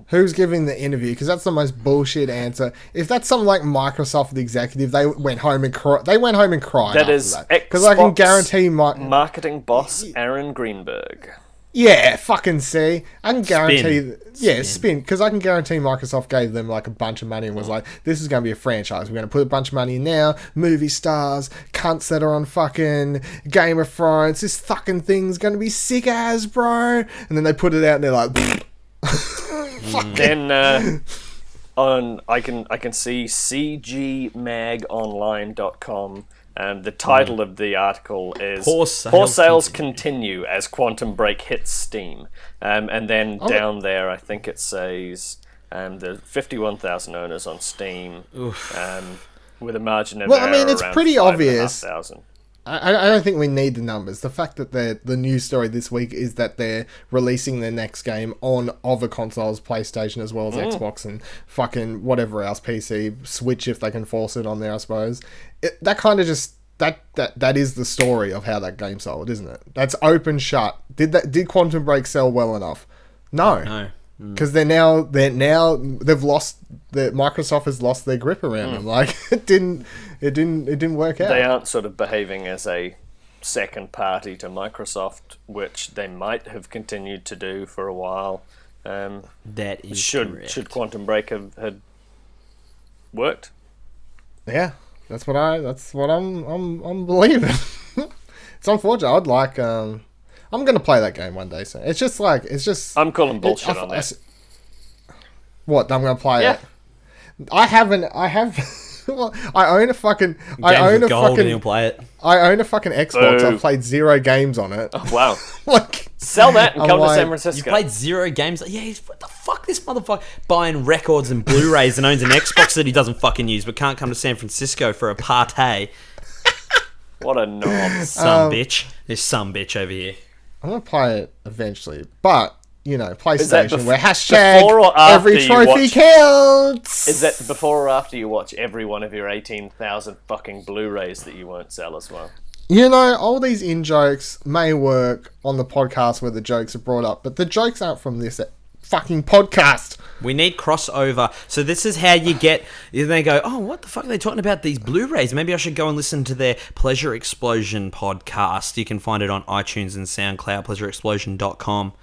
Who's giving the interview? Because that's the most bullshit answer. If that's something like Microsoft, the executive, they went home and cried. That is because I can guarantee marketing boss Aaron Greenberg. Yeah, fucking see. I can guarantee... Spin. Spin. Because I can guarantee Microsoft gave them like a bunch of money and was like, this is going to be a franchise. We're going to put a bunch of money in now. Movie stars, cunts that are on fucking Game of Thrones. This fucking thing's going to be sick as, bro. And then they put it out and they're like... Then I can see cgmagonline.com. The title of the article is Poor Sales Continue as Quantum Break Hits Steam. And then down there, I think it says there's 51,000 owners on Steam with a margin of error it's around pretty obvious. 5,500. I don't think we need the numbers. The fact that the news story this week is that they're releasing their next game on other consoles, PlayStation as well as Xbox and fucking whatever else, PC, Switch if they can force it on there, I suppose. That kind of just that is the story of how that game sold, isn't it? That's open shut. Did Quantum Break sell well enough? No. Because they've lost Microsoft has lost their grip around them. Like it didn't work out. They aren't sort of behaving as a second party to Microsoft, which they might have continued to do for a while. That is should Quantum Break have had worked? Yeah, that's what I'm believing. It's unfortunate. I'd like I'm gonna play that game one day. So it's just I'm calling bullshit on that. What? I'm gonna play Yeah. it. I have. Well, I own a fucking Games with gold and you'll play it. I own a fucking Xbox. Boo. I've played 0 games on it. Oh, wow. Like, Sell that and I'm come to like- San You Francisco. played 0 games? Yeah, what the fuck? This motherfucker buying records and Blu-rays and owns an Xbox that he doesn't fucking use but can't come to San Francisco for a party. What a knob. Some bitch. There's some bitch over here. I'm gonna play it eventually, but you know, that PlayStation, where before or after every you trophy watch- counts. Is that before or after you watch every one of your 18,000 fucking Blu-rays that you won't sell as well? You know, all these in-jokes may work on the podcast where the jokes are brought up, but the jokes aren't from this fucking podcast. We need crossover. So this is how you get... They go, oh, what the fuck are they talking about these Blu-rays? Maybe I should go and listen to their Pleasure Explosion podcast. You can find it on iTunes and SoundCloud, pleasureexplosion.com.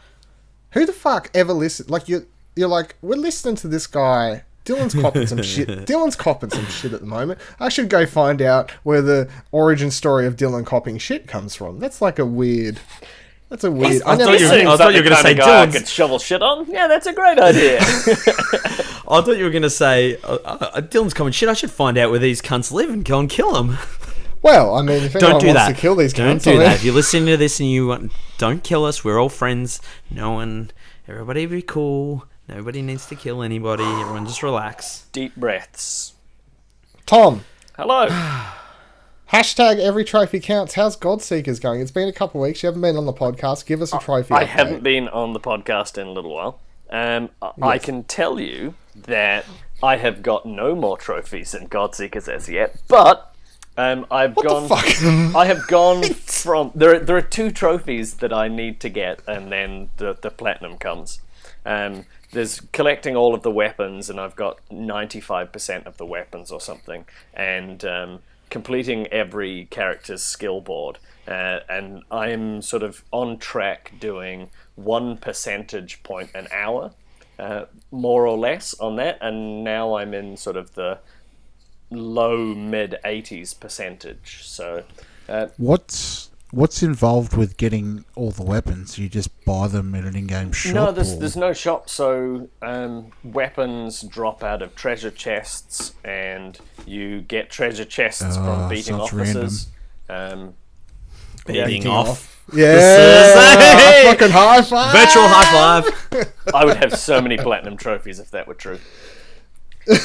Who the fuck ever listens? Like, you're like, we're listening to this guy. Dylan's copping some shit. Dylan's copping some shit at the moment. I should go find out where the origin story of Dylan copping shit comes from. That's like a weird... That's a weird... I thought you were going to say guy I Dylan's... could shovel shit on? Yeah, that's a great idea. I thought you were going to say, Dylan's common shit, I should find out where these cunts live and go and kill them. Well, I mean, if anyone Don't do wants that. to kill these Don't cunts... do I mean- that. If you're listening to this and you want... Don't kill us. We're all friends. No one... Everybody be cool. Nobody needs to kill anybody. Everyone just relax. Deep breaths. Tom, Hello. hashtag every trophy counts. How's Godseekers going? It's been a couple of weeks. You haven't been on the podcast. Give us a trophy I update. haven't been on the podcast in a little while. I can tell you that I have got no more trophies in Godseekers as yet, but I've gone. I have gone from there are 2 trophies that I need to get, and then the platinum comes. There's collecting all of the weapons, and I've got 95% of the weapons or something, and completing every character's skill board. And I am sort of on track doing 1 percentage point an hour, more or less on that, and now I'm in sort of the low mid 80s percentage. So What's involved with getting all the weapons? You just buy them in an in-game shop? no, there's no shop. So weapons drop out of treasure chests, and you get treasure chests from beating sounds officers. Beating off. Yeah! Fucking high five! Virtual high five. I would have so many platinum trophies if that were true. Me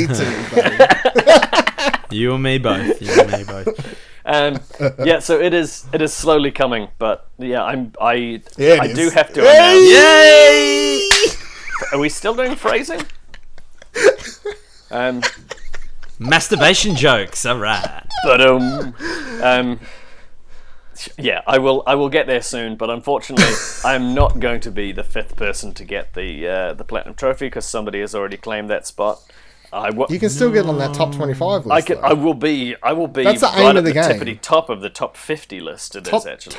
too, buddy. You and me both. You and me both. Yeah, so it is slowly coming, but yeah, I it do is. have to announce. Yay! Are we still doing phrasing? Masturbation jokes. All right. But yeah, I will get there soon, but unfortunately, I'm not going to be the 5th person to get the platinum trophy because somebody has already claimed that spot. You can still get on that top 25 list. I will be That's the right aim at of the the game. tippity top of the top 50 list. It is actually.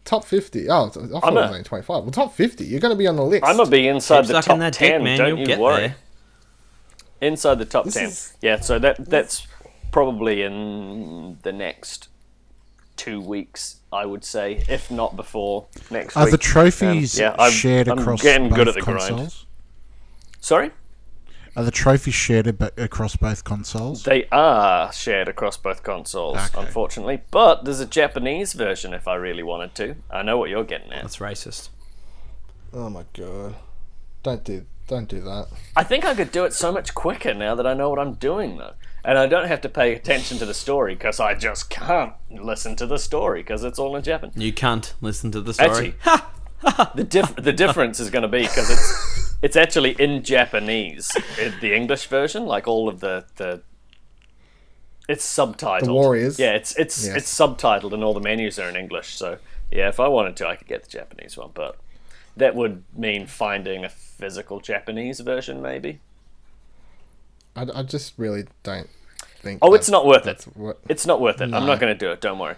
top 50. Oh, I thought it was only 25. Well, top 50. You're going to be on the list. I'm gonna be inside Keep the sucking top that dick, 10. man, Don't you'll you get worry. there. Inside the top 10. is- Yeah, so that's probably in the next 2 weeks, I would say, if not before next week. Are the trophies shared I'm across getting both good at the consoles? grind. Sorry? Are the trophies shared across both consoles? They are shared across both consoles, Okay. unfortunately. But there's a Japanese version if I really wanted to. I know what you're getting at. That's racist. Oh my god. Don't do that. I think I could do it so much quicker now that I know what I'm doing, though. And I don't have to pay attention to the story because I just can't listen to the story because it's all in Japanese. You can't listen to the story. Actually, the difference is going to be because it's actually in Japanese, the English version, like all of the it's subtitled. The warriors? Yeah, it's subtitled and all the menus are in English. So yeah, if I wanted to, I could get the Japanese one, but that would mean finding a physical Japanese version, maybe. I just really don't think. Oh, it's not worth it. What, It's not worth it. I'm not going to do it. Don't worry.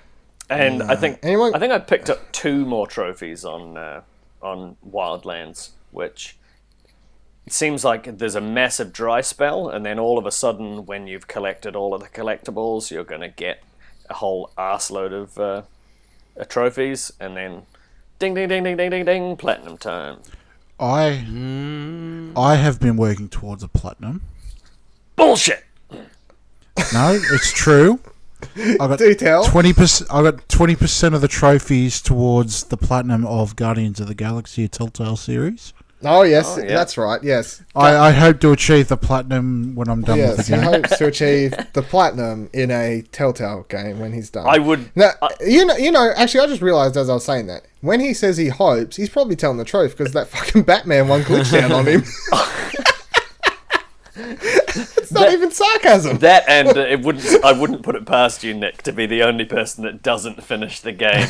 And I think I picked up 2 more trophies on Wildlands, which it seems like there's a massive dry spell, and then all of a sudden, when you've collected all of the collectibles, you're going to get a whole arseload of trophies, and then ding, ding, ding, ding, ding, ding, ding, platinum time. I have been working towards a platinum. Bullshit. No, it's true. I got Do tell. 20%. I got 20% of the trophies towards the platinum of Guardians of the Galaxy Telltale series. Oh yes, yeah. that's right. Yes. I hope to achieve the platinum when I'm done with Yes, the he game. hopes to achieve the platinum in a Telltale game when he's done. I would. Now, you know. Actually, I just realised as I was saying that when he says he hopes, he's probably telling the truth because that fucking Batman one glitched down on him. It's not even sarcasm. That and I wouldn't put it past you, Nick, to be the only person that doesn't finish the game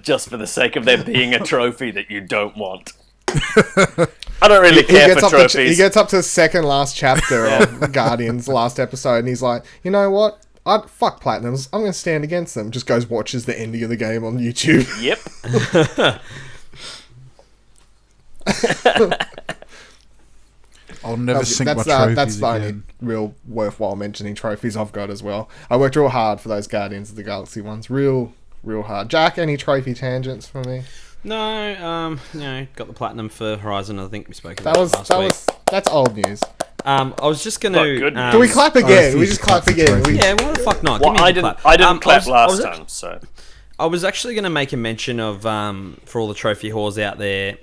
just for the sake of there being a trophy that you don't want. I don't really care for trophies. He gets up to the second last chapter of Guardians, last episode, and he's like, you know what? Fuck platinums. I'm going to stand against them. Just goes watches the ending of the game on YouTube. Yep. I'll never sink my trophies That's the only again. real worthwhile mentioning trophies I've got as well. I worked real hard for those Guardians of the Galaxy ones. Real hard. Jack, any trophy tangents for me? No, got the platinum for Horizon. I think we spoke about last week. That's old news. I was just going to. Good news. Do we clap again? I We just clap again. Yeah, why the fuck not? Well, Give me I the didn't. clap. I didn't clap I last was time, so I was actually going to make a mention of for all the trophy whores out there.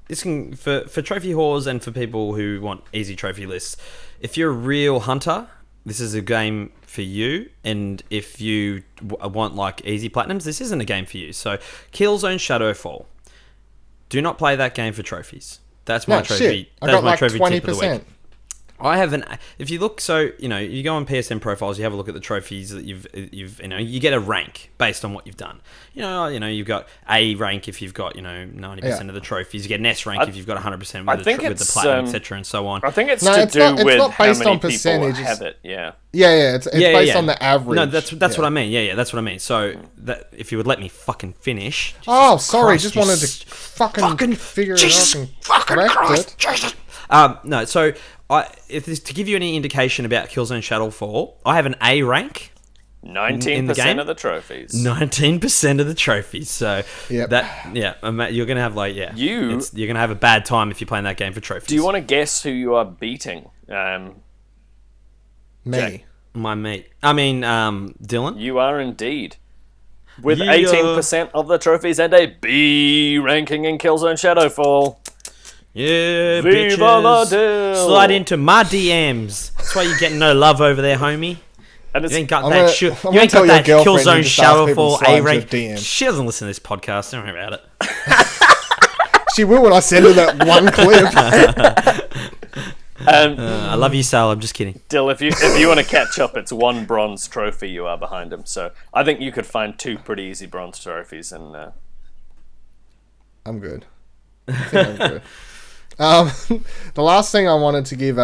This can for trophy whores and for people who want easy trophy lists. If you're a real hunter, this is a game for you. And if you want like easy platinums, this isn't a game for you. So, Killzone Shadowfall. Do not play that game for trophies. That's my trophy. Shit. I That's got my like trophy 20%. tip of the week. I haven't. If you look, so you go on PSN profiles, you have a look at the trophies that you've you get a rank based on what you've done. You've got A rank if you've got 90% of the trophies. You get an S rank if you've got 100% with the platinum, etc. and so on. I think it's It's with not how based many on people percentages. have it. Yeah. Yeah. It's based on the average. No, that's what I mean. Yeah, that's what I mean. So that if you would let me fucking finish. Oh, Jesus sorry. Christ, just you wanted to fucking figure Jesus it out and fucking correct Christ, it. Jesus. No, so if this, to give you any indication about Killzone Shadowfall, I have an A rank. 19% of the trophies. 19% of the trophies. So Yep. you're gonna have you're gonna have a bad time if you're playing that game for trophies. Do you want to guess who you are beating? Me. My mate? I mean, Dylan. You are indeed. With Yeah. 18% of the trophies and a B ranking in Killzone Shadowfall. Yeah, Viva la bitches. deal. Slide into my DMs. That's why you're getting no love over there, homie. And You it's, ain't got I'm that gonna- shit. I'm You gonna ain't tell got your that girlfriend you Killzone just ask people to Shadowfall slide A into rank. your DM. She doesn't listen to this podcast. Don't worry about it. She will when I send her that one clip. I love you, Sal. I'm just kidding. Dill, if you want to catch up, it's 1 bronze trophy you are behind him. So I think you could find 2 pretty easy bronze trophies. And I'm good. I think I'm good. The last thing I wanted to give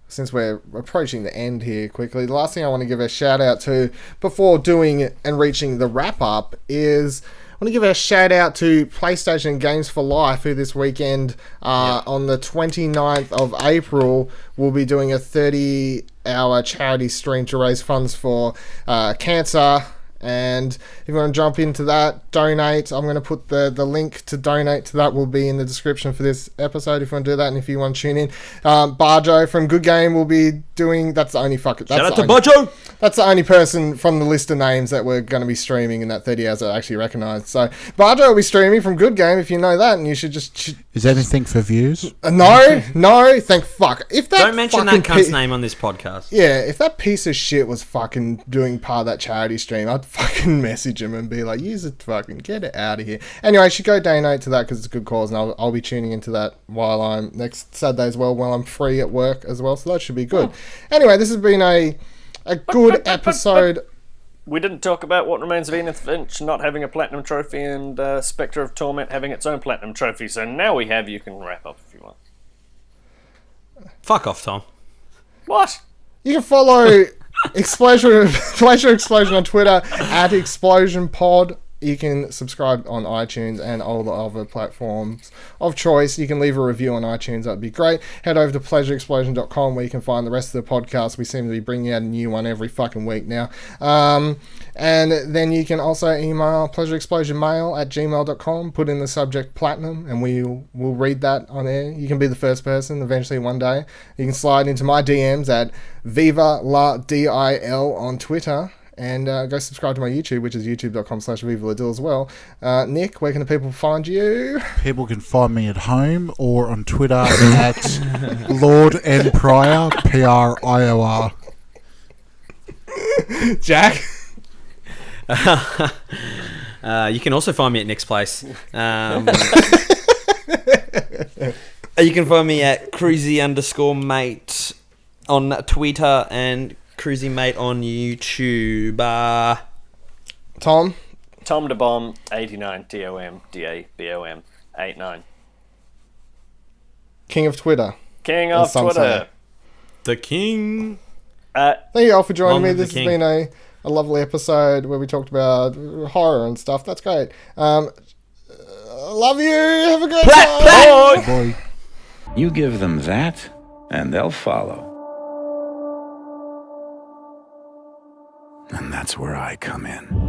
since we're approaching the end here quickly, the last thing I want to give a shout out to before doing and reaching the wrap up is want to give a shout out to PlayStation Games for Life, who this weekend on the 29th of April will be doing a 30-hour charity stream to raise funds for cancer. And if you want to jump into that, donate. I'm going to put the link to donate to that will be in the description for this episode if you want to do that. And if you want to tune in, Barjo from Good Game will be doing. That's the only fucking. Shout out to Barjo! That's the only person from the list of names that we're going to be streaming in that 30 hours that I actually recognise. So Barjo will be streaming from Good Game if you know that, and you should just. Is anything for views? No, thank fuck. If that don't mention that cunt's name on this podcast. Yeah, if that piece of shit was fucking doing part of that charity stream, I'd fucking message him and be like, use it, fucking get it out of here. Anyway, you should go donate to that because it's a good cause, and I'll be tuning into that while I'm next Saturday as well, while I'm free at work as well, so that should be good. Anyway, this has been a good episode. We didn't talk about What Remains of Edith Finch not having a platinum trophy and Spectre of Torment having its own platinum trophy. So now we have. You can wrap up if you want. Fuck off, Tom. What? You can follow Pleasure Explosion on Twitter at Explosion Pod. You can subscribe on iTunes and all the other platforms of choice. You can leave a review on iTunes. That'd be great. Head over to pleasureexplosion.com where you can find the rest of the podcast. We seem to be bringing out a new one every fucking week now. And then you can also email pleasureexplosionmail@gmail.com. Put in the subject platinum and we'll read that on air. You can be the first person eventually one day. You can slide into my DMs at Viva La DIL on Twitter. And go subscribe to my YouTube, which is youtube.com/VivaLadil as well. Nick, where can the people find you? People can find me at home or on Twitter at Lord N.Prior, PRIOR. Jack? You can also find me at Nick's place. You can find me at Krusey_mate on Twitter and Krusey Mate on YouTube. Tom? Tom da Bomb 89 TOMDABOM 89. King of Twitter. King of Twitter. Say. The King. Thank you all for joining me. Long This the has been a lovely episode where we talked about horror and stuff. That's great. Love you. Have a great time. Boy. You give them that, and they'll follow. And that's where I come in.